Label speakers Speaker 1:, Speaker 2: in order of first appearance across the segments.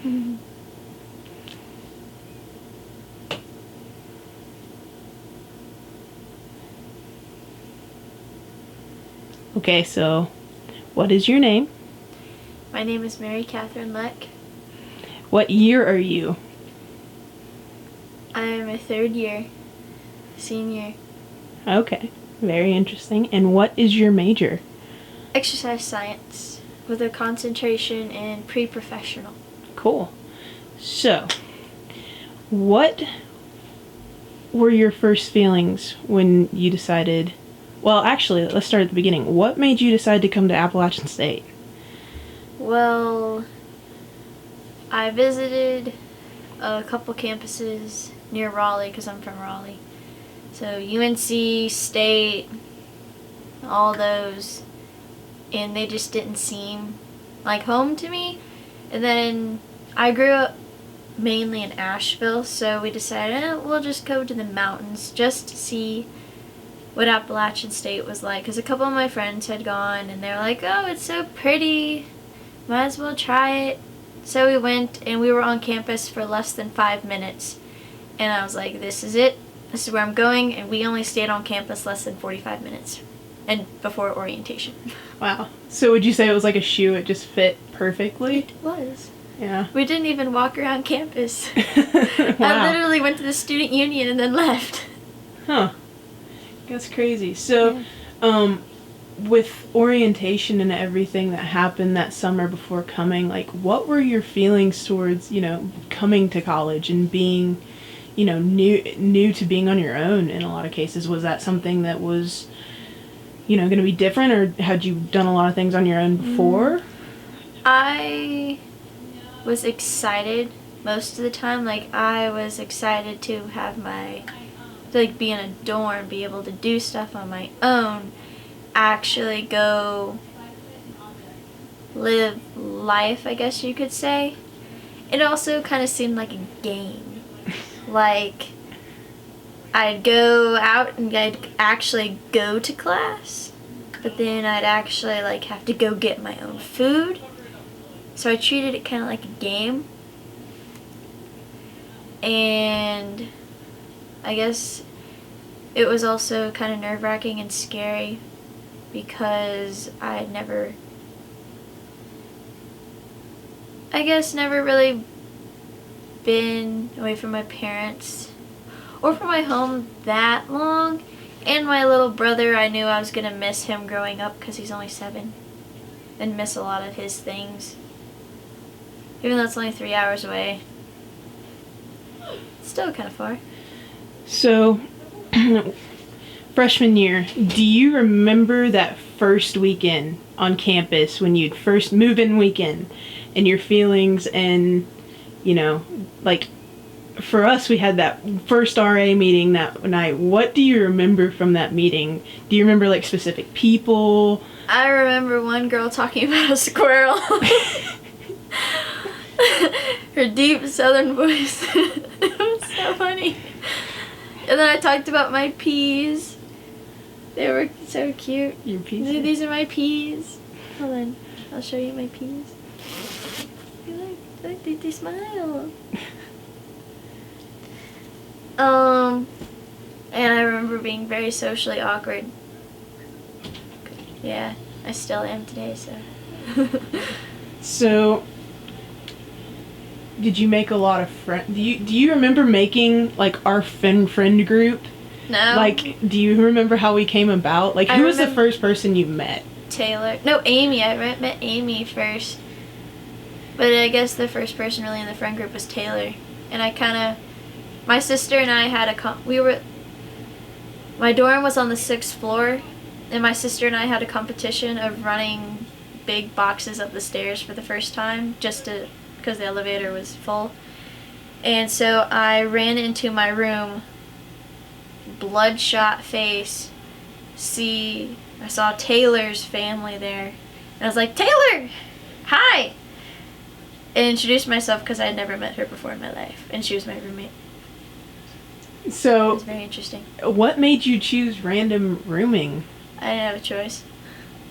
Speaker 1: Mhm.
Speaker 2: Okay, so what is your name?
Speaker 1: My name is Kathryn Lech.
Speaker 2: What year are you?
Speaker 1: I am a third year senior.
Speaker 2: Okay, very interesting. And what is your major?
Speaker 1: Exercise science with a concentration in pre-professional.
Speaker 2: Cool. So, what were your first feelings when you decided... Well, actually, let's start at the beginning. What made you decide to come to Appalachian State?
Speaker 1: Well, I visited a couple campuses near Raleigh because I'm from Raleigh. So UNC, State, all those, and they just didn't seem like home to me. And then I grew up mainly in Asheville, so we decided we'll just go to the mountains just to see what Appalachian State was like, because a couple of my friends had gone and they were like, oh, it's so pretty, might as well try it. So we went and we were on campus for less than 5 minutes, and I was like, this is it, this is where I'm going. And we only stayed on campus less than 45 minutes and before orientation.
Speaker 2: Wow. So would you say it was like a shoe, it just fit perfectly?
Speaker 1: It was.
Speaker 2: Yeah.
Speaker 1: We didn't even walk around campus.
Speaker 2: Wow.
Speaker 1: I literally went to the student union and then left.
Speaker 2: Huh. That's crazy. So, with orientation and everything that happened that summer before coming, like, what were your feelings towards, coming to college and being, new to being on your own in a lot of cases? Was that something that was, going to be different, or had you done a lot of things on your own before?
Speaker 1: I was excited most of the time. Like, I was excited to have be in a dorm, be able to do stuff on my own, actually go live life, I guess you could say. It also kind of seemed like a game. Like, I'd go out and I'd actually go to class, but then I'd actually have to go get my own food. So I treated it kind of like a game. And I guess it was also kind of nerve-wracking and scary because I had never really been away from my parents or from my home that long. And my little brother, I knew I was going to miss him growing up because he's only 7 and miss a lot of his things. Even though it's only 3 hours away. It's still kind of far.
Speaker 2: So, freshman year, do you remember that first weekend on campus when you'd first move in weekend and your feelings and, for us, we had that first RA meeting that night. What do you remember from that meeting? Do you remember, specific people?
Speaker 1: I remember one girl talking about a squirrel. Her deep southern voice. It was so funny. And then I talked about my peas. They were so cute.
Speaker 2: Your peas?
Speaker 1: These are my peas. Hold on. I'll show you my peas. Look, they smile. And I remember being very socially awkward. Yeah, I still am today, so.
Speaker 2: So, did you make a lot of friends? Do you remember making, our friend group?
Speaker 1: No.
Speaker 2: Do you remember how we came about? Who was the first person you met?
Speaker 1: Taylor. No, Amy. I met Amy first. But I guess the first person really in the friend group was Taylor. And my sister and I had my dorm was on the 6th floor, and my sister and I had a competition of running big boxes up the stairs for the first time, because the elevator was full. And so I ran into my room, bloodshot face. I saw Taylor's family there. And I was like, Taylor! Hi! And introduced myself because I had never met her before in my life. And she was my roommate.
Speaker 2: So,
Speaker 1: it was very interesting.
Speaker 2: What made you choose random rooming?
Speaker 1: I didn't have a choice.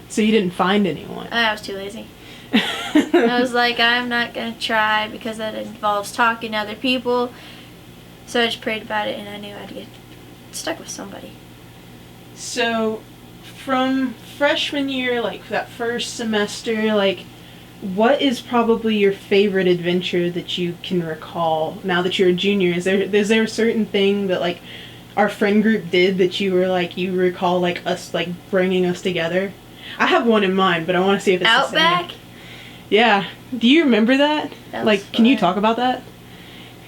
Speaker 2: So you didn't find anyone?
Speaker 1: I was too lazy. I was like, I'm not going to try because that involves talking to other people. So I just prayed about it, and I knew I'd get stuck with somebody.
Speaker 2: So, from freshman year, like that first semester, like, what is probably your favorite adventure that you can recall now that you're a junior? Is there a certain thing that like our friend group did that you were like you recall like us like bringing us together? I have one in mind, but I want to see if it's
Speaker 1: Outback?
Speaker 2: the same. Yeah. Do you remember that?
Speaker 1: That was
Speaker 2: Like, can you
Speaker 1: fun.
Speaker 2: talk about that?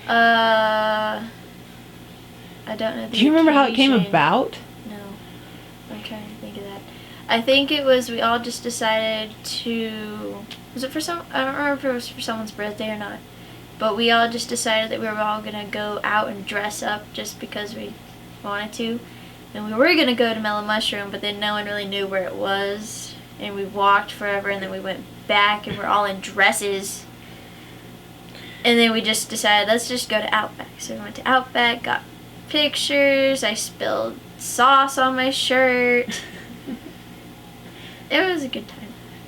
Speaker 1: I don't know.
Speaker 2: Do you remember how it came
Speaker 1: occasion.
Speaker 2: about?
Speaker 1: No. I'm trying to think of that. I think it was we all just decided to... Was it for some... I don't remember if it was for someone's birthday or not. But we all just decided that we were all going to go out and dress up just because we wanted to. And we were going to go to Mellow Mushroom, but then no one really knew where it was. And we walked forever, and then we went back, and we're all in dresses. And then we just decided, let's just go to Outback. So we went to Outback, got pictures. I spilled sauce on my shirt. It was a good time.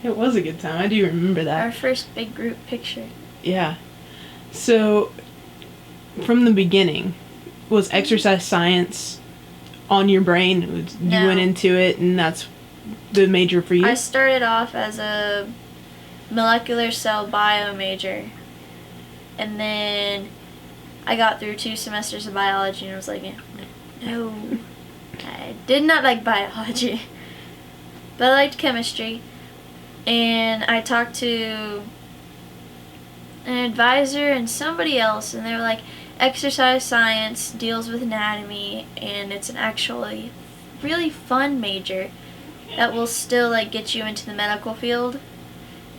Speaker 2: It was a good time. I do remember that.
Speaker 1: Our first big group picture.
Speaker 2: Yeah. So, from the beginning, was exercise science on your brain? You
Speaker 1: No.
Speaker 2: went into it, and that's the major for you?
Speaker 1: I started off as a molecular cell bio major. And then I got through 2 semesters of biology, and I was like, no. I did not like biology. But I liked chemistry. And I talked to an advisor and somebody else, and they were like, exercise science deals with anatomy, and it's an actually really fun major that will still like get you into the medical field.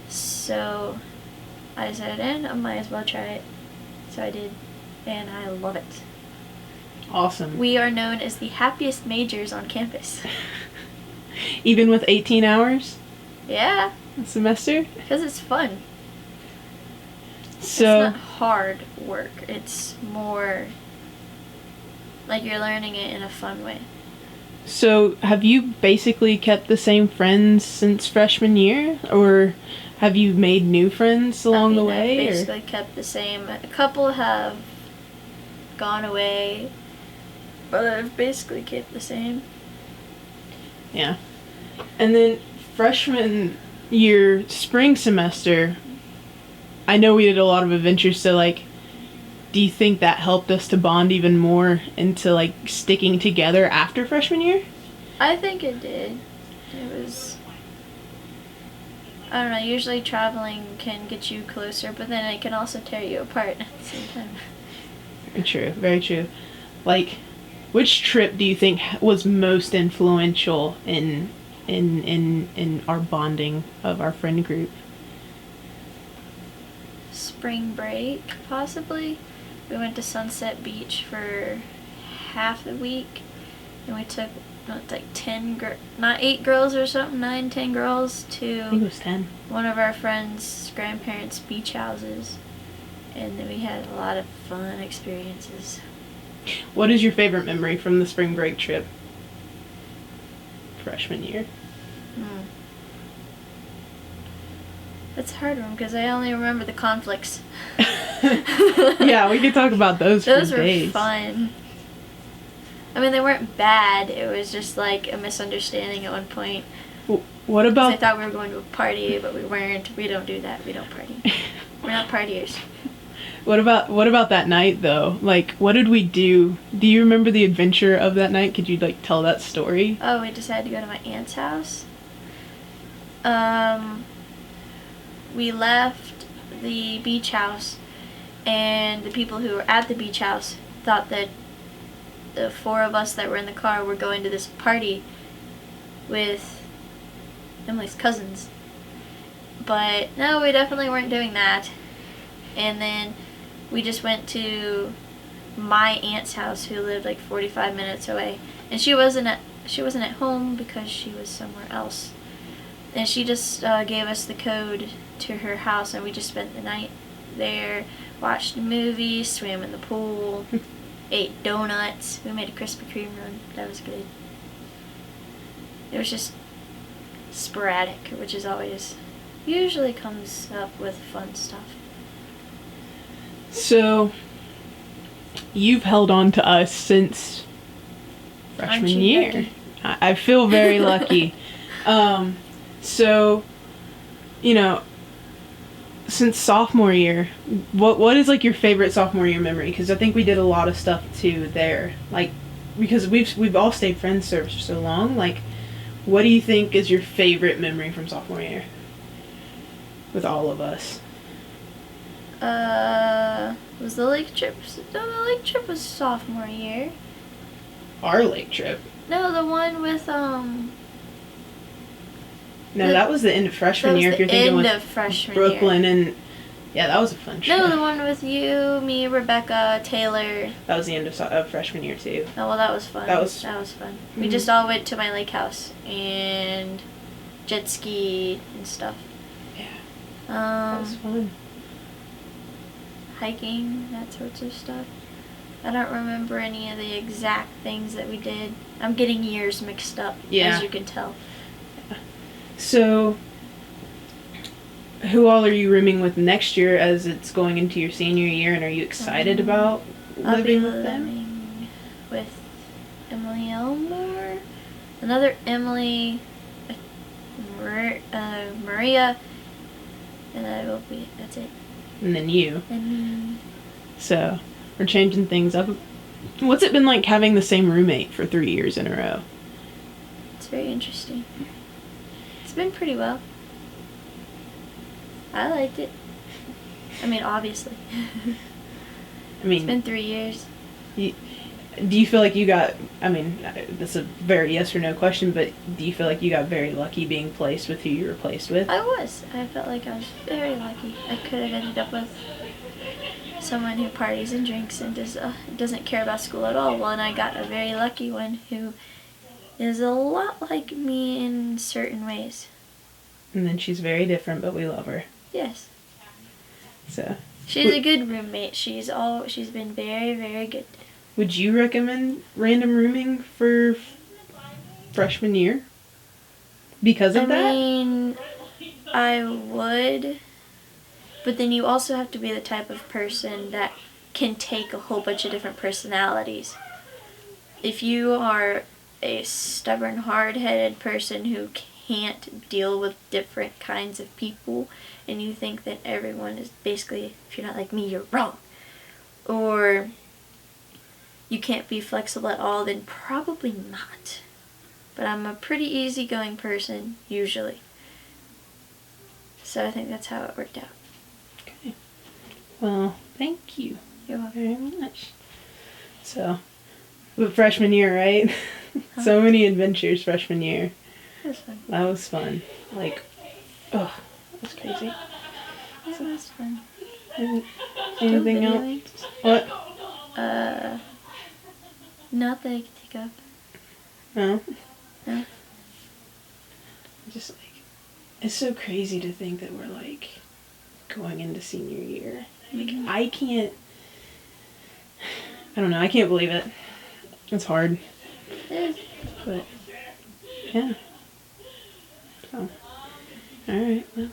Speaker 1: So I decided, I might as well try it. So I did, and I love it.
Speaker 2: Awesome.
Speaker 1: We are known as the happiest majors on campus.
Speaker 2: Even with 18 hours
Speaker 1: Yeah,
Speaker 2: a semester?
Speaker 1: because it's fun.
Speaker 2: So,
Speaker 1: It's not hard work. It's more like you're learning it in a fun way.
Speaker 2: so have you basically kept the same friends since freshman year, or have you made new friends along the way?
Speaker 1: I've
Speaker 2: or?
Speaker 1: basically kept the same. A couple have gone away, but I've basically kept the same.
Speaker 2: Yeah. And then freshman year, spring semester, I know we did a lot of adventures, so like, do you think that helped us to bond even more into like sticking together after freshman year?
Speaker 1: I think it did. It was... I don't know, usually traveling can get you closer, but then it can also tear you apart at the same time.
Speaker 2: Very true, very true. Like, which trip do you think was most influential in our bonding of our friend group?
Speaker 1: Spring break, possibly. We went to Sunset Beach for half the week, and we took like 8 girls or something, 9, 10 girls
Speaker 2: I think it
Speaker 1: to
Speaker 2: was 10.
Speaker 1: one of our friends' grandparents' beach houses, and then we had a lot of fun experiences.
Speaker 2: What is your favorite memory from the spring break trip? Freshman year.
Speaker 1: That's a hard one because I only remember the conflicts.
Speaker 2: Yeah, we could talk about those
Speaker 1: Those
Speaker 2: for
Speaker 1: were
Speaker 2: days.
Speaker 1: fun. I mean, they weren't bad. It was just like a misunderstanding at one point.
Speaker 2: What
Speaker 1: 'Cause I
Speaker 2: about
Speaker 1: thought we were going to a party, but we weren't. We don't do that. We don't party. We're not partiers.
Speaker 2: what about that night though? Like, what did we do? Do you remember the adventure of that night? Could you like tell that story?
Speaker 1: Oh, we decided to go to my aunt's house. We left the beach house, and the people who were at the beach house thought that the 4 of us that were in the car were going to this party with Emily's cousins. But no, we definitely weren't doing that. And then we just went to my aunt's house, who lived like 45 minutes away, and she wasn't at home because she was somewhere else. And she just gave us the code to her house, and we just spent the night there, watched a movie, swam in the pool, ate donuts. We made a Krispy Kreme run. That was good. It was just sporadic, which is always usually comes up with fun stuff.
Speaker 2: So, you've held on to us since freshman
Speaker 1: Aren't you
Speaker 2: year.
Speaker 1: lucky?
Speaker 2: I feel very lucky. So, you know, since sophomore year, what is like your favorite sophomore year memory? Because I think we did a lot of stuff too there. Like, because we've all stayed friends for so long. Like, what do you think is your favorite memory from sophomore year? With all of us.
Speaker 1: Was the lake trip? No, the lake trip was sophomore year.
Speaker 2: Our lake trip.
Speaker 1: No, the one with
Speaker 2: No, that was the end of freshman year. If you're thinking with
Speaker 1: freshman
Speaker 2: Brooklyn
Speaker 1: year.
Speaker 2: and yeah, that was a fun trip.
Speaker 1: No, the one with you, me, Rebecca, Taylor.
Speaker 2: That was the end of freshman year too.
Speaker 1: Oh well, that was fun.
Speaker 2: That was
Speaker 1: fun. We just all went to my lake house and jet skied and stuff.
Speaker 2: Yeah. That was fun.
Speaker 1: Hiking, that sorts of stuff. I don't remember any of the exact things that we did. I'm getting years mixed up, as you can tell.
Speaker 2: So, who all are you rooming with next year as it's going into your senior year, and are you excited about living with them?
Speaker 1: I'll be living with Emily Elmore, another Emily, Maria, and that's it.
Speaker 2: And then you.
Speaker 1: And me.
Speaker 2: So, we're changing things up. What's it been like having the same roommate for 3 years in a row?
Speaker 1: It's very interesting. It's been pretty well. I liked it. I mean, obviously. It's been 3 years.
Speaker 2: Do you feel like you got, I mean, this is a very yes or no question, but do you feel like you got very lucky being placed with who you were placed with?
Speaker 1: I was. I felt like I was very lucky. I could have ended up with someone who parties and drinks and doesn't care about school at all. Well, and I got a very lucky one who is a lot like me in certain ways.
Speaker 2: And then she's very different, but we love her.
Speaker 1: Yes.
Speaker 2: So.
Speaker 1: She's a good roommate. She's been very, very good.
Speaker 2: Would you recommend random rooming for freshman year? Because of that?
Speaker 1: I mean, I would. But then you also have to be the type of person that can take a whole bunch of different personalities. If you are a stubborn, hard-headed person who can't deal with different kinds of people, and you think that everyone is basically, if you're not like me, you're wrong, or you can't be flexible at all, then probably not. But I'm a pretty easygoing person, usually. So I think that's how it worked out.
Speaker 2: Okay. Well, thank you.
Speaker 1: You're welcome.
Speaker 2: Very much. So, but freshman year, right? So many adventures freshman year.
Speaker 1: It was fun.
Speaker 2: That was fun. Like, oh, that was crazy.
Speaker 1: It was fun.
Speaker 2: Anything else? What?
Speaker 1: Not that I can think of.
Speaker 2: No?
Speaker 1: No.
Speaker 2: Just like, it's so crazy to think that we're like going into senior year. Like, I don't know, I can't believe it. It's hard. But, yeah. So, alright, well.